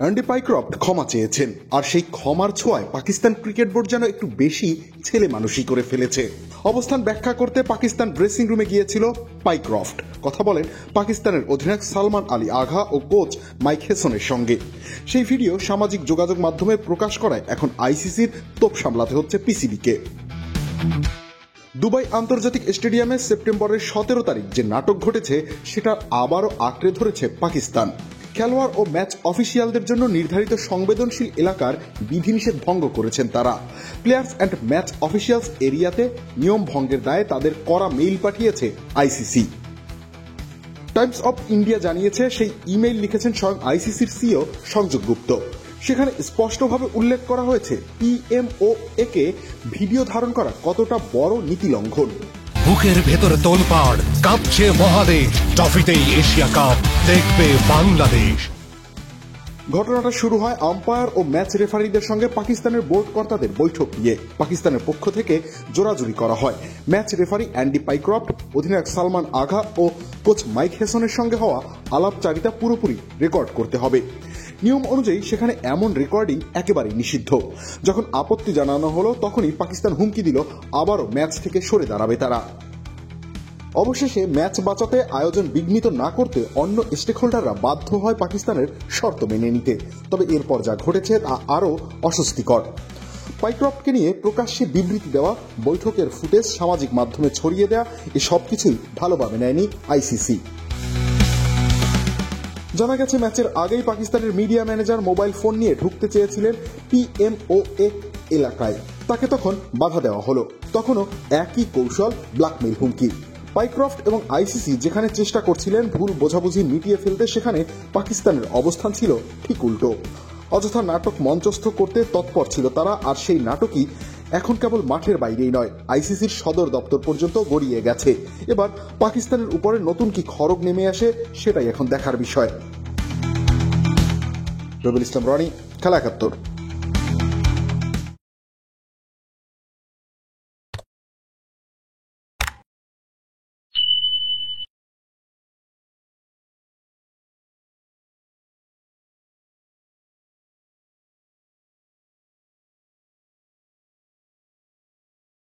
Andy Pycroft ক্ষমা চেয়েছেন, আর সেই ক্ষমার ছোঁয়ায় পাকিস্তান ক্রিকেট বোর্ড যেন একটু বেশি ছেলে মানুষই করে ফেলেছে। অবস্থান ব্যাখ্যা করতে পাকিস্তান ড্রেসিং রুমে গিয়েছিল পাইক্রফট। কথা বলেন পাকিস্তানের অধিনায়ক সালমান আলী আগা ও কোচ মাইক হেসনের সঙ্গে। সেই ভিডিও সামাজিক যোগাযোগ মাধ্যমে প্রকাশ করায় এখন আইসিসির তোপ সামলাতে হচ্ছে পিসিবিকে। দুবাই আন্তর্জাতিক স্টেডিয়ামে সেপ্টেম্বরের 17 তারিখ যে নাটক ঘটেছে সেটা আবারও আঁকড়ে ধরেছে পাকিস্তান। খেলোয়াড় ও ম্যাচ অফিসিয়ালদের জন্য নির্ধারিত সংবেদনশীল এলাকার বিধিনিষেধ ভঙ্গ করেছেন তারা। প্লেয়ার্স অ্যান্ড ম্যাচ অফিসিয়ালস এরিয়াতে নিয়ম ভঙ্গের দায়ে তাদের করা মেইল পাঠিয়েছে আইসিসি। টাইমস অফ ইন্ডিয়া জানিয়েছে সেই ইমেইল লিখেছেন স্বয়ং আইসিসির সিইও সংযোগ গুপ্ত। সেখানে স্পষ্টভাবে উল্লেখ করা হয়েছে পিএমওএ কে ভিডিও ধারণ করা কতটা বড় নীতি লঙ্ঘন। বুকের ভেতরে তোলপাড়, কাঁপছে মহাদেশ, ট্রফিতেই এশিয়া কাপ দেখবে বাংলাদেশ। ঘটনাটা শুরু হয় আম্পায়ার ও ম্যাচ রেফারিদের সঙ্গে পাকিস্তানের বোর্ড কর্তাদের বৈঠক নিয়ে। পাকিস্তানের পক্ষ থেকে জোরাজুরি করা হয়। ম্যাচ রেফারি অ্যান্ডি পাইক্রফট, অধিনায়ক সালমান আগা ও কোচ মাইক হেসনের সঙ্গে হওয়া আলাপচারিতা পুরোপুরি রেকর্ড করতে হবে। নিয়ম অনুযায়ী সেখানে এমন রেকর্ডিং একেবারেই নিষিদ্ধ। যখন আপত্তি জানানো হলো তখনই পাকিস্তান হুমকি দিল আবারও ম্যাচ থেকে সরে দাঁড়াবে তারা। অবশেষে ম্যাচ বাঁচাতে আয়োজন বিঘ্নিত না করতে অন্য স্টেক হোল্ডাররা বাধ্য হয় পাকিস্তানের শর্ত মেনে নিতে। তবে এরপর যা ঘটেছে তা আরও অস্বস্তিকর। পাইক্রফটকে নিয়ে প্রকাশ্যে বিবৃতি দেওয়া, বৈঠকের ফুটেজ সামাজিক মাধ্যমে ছড়িয়ে দেওয়া, এ সবকিছুই ভালোভাবে নেয়নি আইসিসি। জানা গেছে ম্যাচের আগেই পাকিস্তানের মিডিয়া ম্যানেজার মোবাইল ফোন নিয়ে ঢুকতে চেয়েছিলেন পিএমওএ এলাকায়। তাকে তখন বাধা দেওয়া হলো। তখনও একই কৌশল, ব্ল্যাকমেইল হুমকি। পাইক্রফট এবং আইসিসি যেখানে চেষ্টা করছিলেন ভুল বোঝাবুঝি মিটিয়ে ফেলতে, সেখানে পাকিস্তানের অবস্থান ছিল ঠিক উল্টো। অযথা নাটক মঞ্চস্থ করতে তৎপর ছিল তারা। আর সেই নাটকই এখন কেবল মাঠের বাইরেই নয়, আইসিসির সদর দপ্তর পর্যন্ত গড়িয়ে গেছে। এবার পাকিস্তানের উপরে নতুন কি খড়গ নেমে আসে সেটাই এখন দেখার বিষয়। রবিউল ইসলাম রনি, খেলা ৭১।